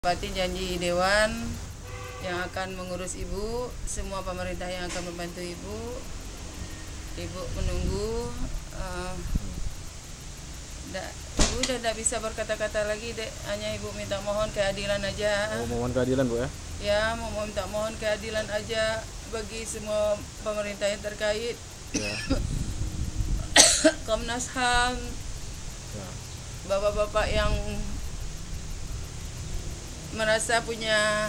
Berarti janji Dewan yang akan mengurus Ibu, semua pemerintah yang akan membantu Ibu. Ibu menunggu. Ibu udah tidak bisa berkata-kata lagi, Dek. Hanya Ibu minta mohon keadilan aja. Oh, mohon keadilan, Bu ya? Ya, mau minta mohon keadilan aja bagi semua pemerintah yang terkait. Ya. Komnas HAM, Ya. bapak-bapak yang merasa punya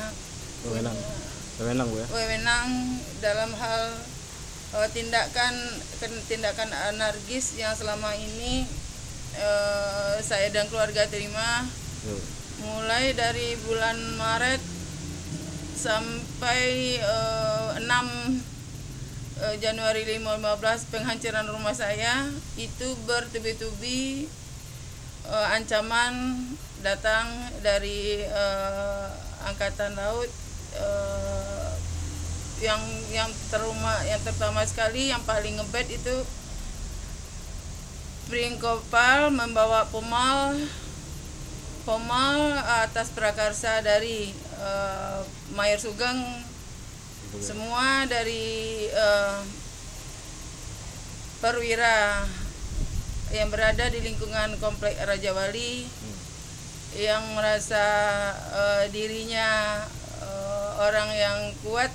Wewenang, Bu ya? wewenang dalam hal tindakan anarkis yang selama ini saya dan keluarga terima. Mulai dari bulan Maret sampai 6 Januari 2015, penghancuran rumah saya itu bertubi-tubi ancaman datang dari Angkatan Laut, yang terutama sekali yang paling ngebet itu Bringkopal membawa pomal atas prakarsa dari Mayor Sugeng, semua dari perwira yang berada di lingkungan komplek Raja Wali, yang merasa dirinya orang yang kuat,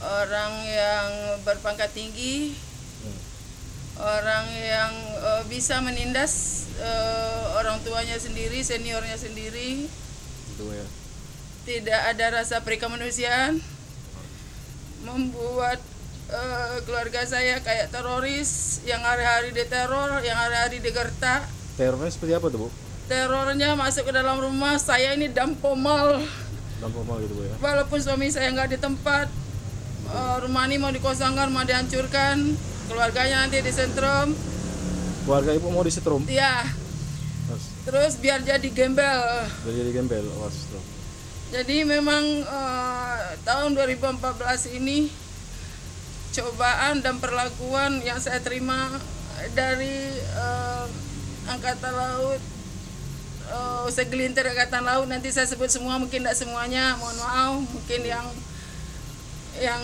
orang yang berpangkat tinggi, orang yang bisa menindas orang tuanya sendiri, seniornya sendiri. Gitu ya. Tidak ada rasa perikemanusiaan, membuat keluarga saya kayak teroris yang hari-hari diteror, yang hari-hari digertak. Terornya seperti apa tuh, Bu? Terornya masuk ke dalam rumah saya ini dampomal. Dampomal gitu, Bu ya? Walaupun suami saya nggak di tempat, rumah ini mau dikosongkan, mau dihancurkan, keluarganya nanti disentrum. Keluarga Ibu mau disetrum? Ya, terus biar jadi gembel. Biar jadi gembel, awas tuh. Jadi memang tahun 2014 ini cobaan dan perlakuan yang saya terima dari Angkatan Laut, segelintir Angkatan Laut, nanti saya sebut semua, mungkin tidak semuanya, mohon maaf, mungkin yang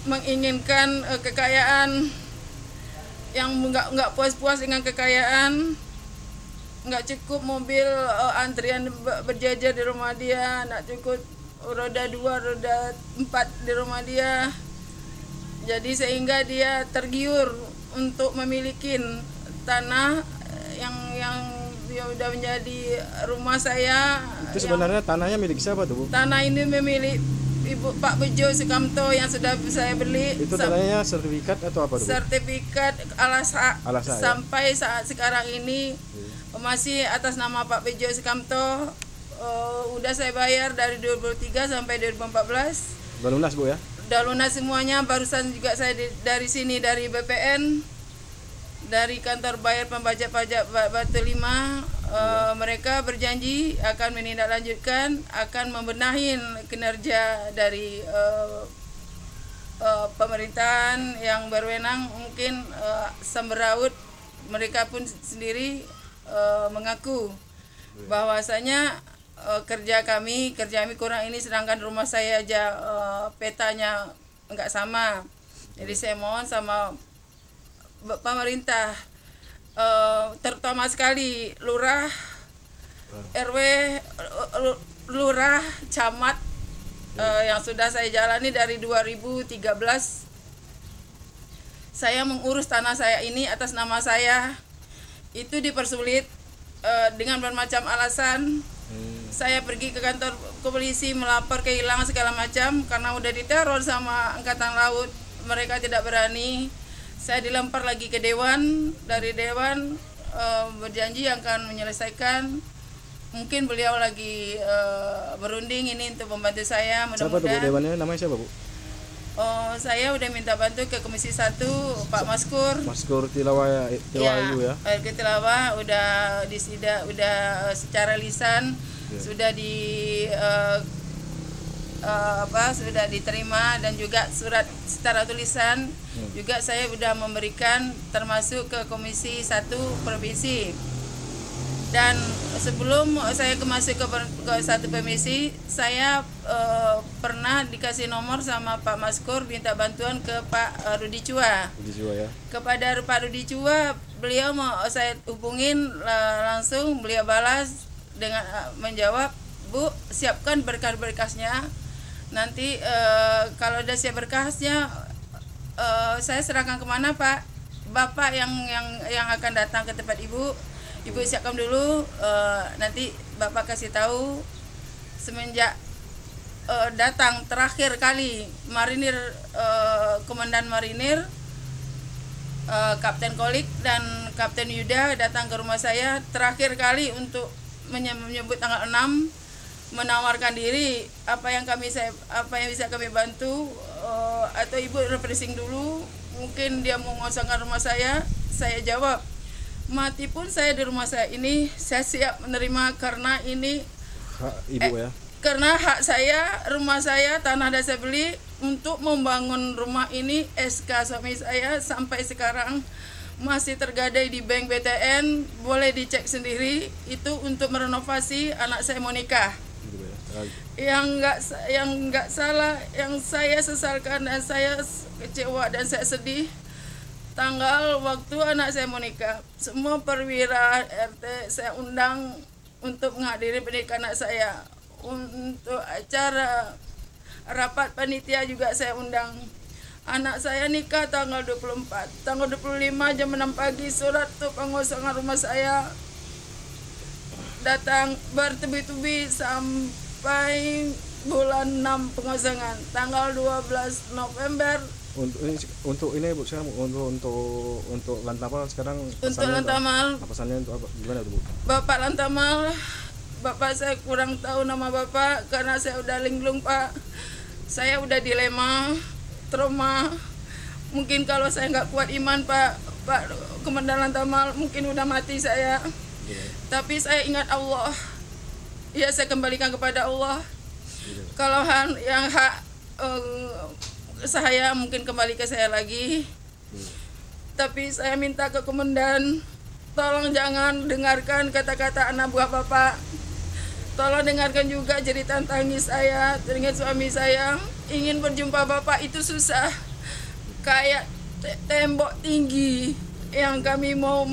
menginginkan kekayaan, yang nggak puas-puas dengan kekayaan, nggak cukup mobil antrian berjajar di rumah dia, nggak cukup roda 2, roda 4 di rumah dia. Jadi sehingga dia tergiur untuk memiliki tanah yang udah menjadi rumah saya. Itu sebenarnya tanahnya milik siapa tuh, Bu? Tanah ini memiliki Ibu Pak Bejo Sukamto yang sudah saya beli. Itu tanahnya sertifikat atau apa tuh, Bu? Sertifikat alasa sampai ya? Saat sekarang ini masih atas nama Pak Bejo Sukamto. Udah saya bayar dari 2023 sampai 2014. Udah lunas, Bu ya? Udah lunas semuanya. Barusan juga saya dari sini, dari BPN, dari kantor bayar pembajak pajak Batu 5, mereka berjanji akan menindaklanjutkan, akan membenahin kinerja dari pemerintahan yang berwenang. Mungkin semberaut mereka pun sendiri mengaku bahwasanya kerja kami kurang ini, sedangkan rumah saya aja petanya enggak sama. Jadi saya mohon sama pemerintah, terutama sekali lurah, RW, lurah, camat, yang sudah saya jalani dari 2013. Saya mengurus tanah saya ini atas nama saya, itu dipersulit dengan bermacam alasan. Saya pergi ke kantor polisi melapor kehilangan segala macam karena udah diteror sama Angkatan Laut. Mereka tidak berani. Saya dilempar lagi ke Dewan. Dari Dewan berjanji akan menyelesaikan. Mungkin beliau lagi berunding ini untuk membantu saya. Siapa tuh, Bu, Dewannya? Namanya siapa, Bu? Saya udah minta bantu ke Komisi 1, Pak Maskur. Maskur Tilawaya Ibu ya? Ke Tilawah udah disida, udah secara lisan sudah sudah diterima, dan juga surat secara tulisan juga saya sudah memberikan, termasuk ke Komisi 1 Provinsi. Dan sebelum saya masuk ke satu permisi, saya pernah dikasih nomor sama Pak Maskur minta bantuan ke Pak Rudi Chua. Di jiwa ya. Kepada Pak Rudi Chua, beliau mau saya hubungin langsung, beliau balas dengan menjawab, "Bu, siapkan berkas-berkasnya. Nanti kalau udah siap berkasnya, saya serahkan kemana Pak? Bapak yang akan datang ke tempat Ibu. Ibu siapkan dulu, nanti Bapak kasih tahu." Semenjak datang terakhir kali marinir, komandan marinir Kapten Kolik dan Kapten Yuda datang ke rumah saya terakhir kali untuk menyebut tanggal 6, menawarkan diri, apa yang bisa kami bantu, atau Ibu refreshing dulu, mungkin dia mau mengosongkan rumah saya. Saya jawab, mati pun saya di rumah saya ini, saya siap menerima karena ini Hak Ibu ya. karena hak saya, rumah saya, tanah dan saya beli untuk membangun rumah ini. SK suami saya sampai sekarang masih tergadai di bank BTN, boleh dicek sendiri, itu untuk merenovasi anak saya mau nikah. Gitu ya. Yang nggak salah, yang saya sesalkan dan saya kecewa dan saya sedih, tanggal waktu anak saya mau nikah, semua perwira RT saya undang untuk menghadiri pernikahan anak saya. Untuk acara rapat panitia juga saya undang. Anak saya nikah tanggal 24, tanggal 25 jam 6 pagi surat tuh pengosongan rumah saya datang bertubi-tubi sampai bulan 6 pengosongan. Tanggal 12 November Untuk ini Bu, sekarang untuk Lantamal sekarang untuk Lantamal. Pesannya untuk apa? Gimana tuh Bu? Bapak Lantamal, Bapak saya kurang tahu nama Bapak karena saya udah linglung Pak. Saya udah dilema, trauma. Mungkin kalau saya nggak kuat iman Pak Komandan Lantamal, mungkin udah mati saya. Tapi saya ingat Allah. Ya, saya kembalikan kepada Allah. Kalau yang hak saya mungkin kembali ke saya lagi. Tapi saya minta ke komandan, tolong jangan dengarkan kata-kata anak buah Bapak. Tolong dengarkan juga jeritan tangis saya, dengan suami saya. Ingin berjumpa Bapak itu susah. Kayak tembok tinggi yang kami mau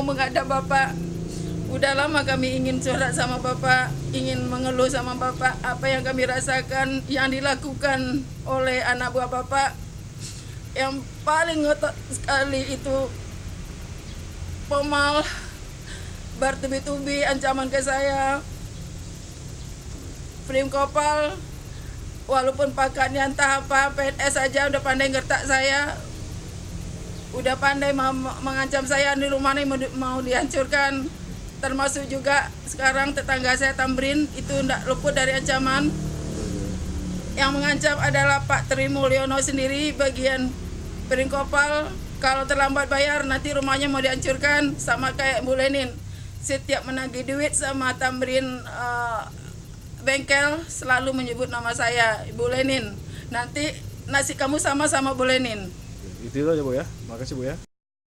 menghadap Bapak. Udah lama kami ingin curhat sama Bapak, ingin mengeluh sama Bapak apa yang kami rasakan, yang dilakukan oleh anak buah Bapak. Yang paling ngotot sekali itu Pomal bertubi-tubi ancaman ke saya. Prim Kopal, walaupun pakaiannya entah apa, PNS saja udah pandai ngertak saya, udah pandai mengancam saya, di rumah ini mau dihancurkan. Termasuk juga sekarang tetangga saya Tamrin itu tidak luput dari ancaman. Yang mengancam adalah Pak Tri Mulyono sendiri, bagian Prim Kopal. Kalau terlambat bayar nanti rumahnya mau dihancurkan, sama kayak Bu Lenin. Setiap menagih duit sama Tamrin bengkel selalu menyebut nama saya, Ibu Lenin. Nanti nasib kamu sama Bu Lenin. Itu aja Bu ya. Makasih Bu ya.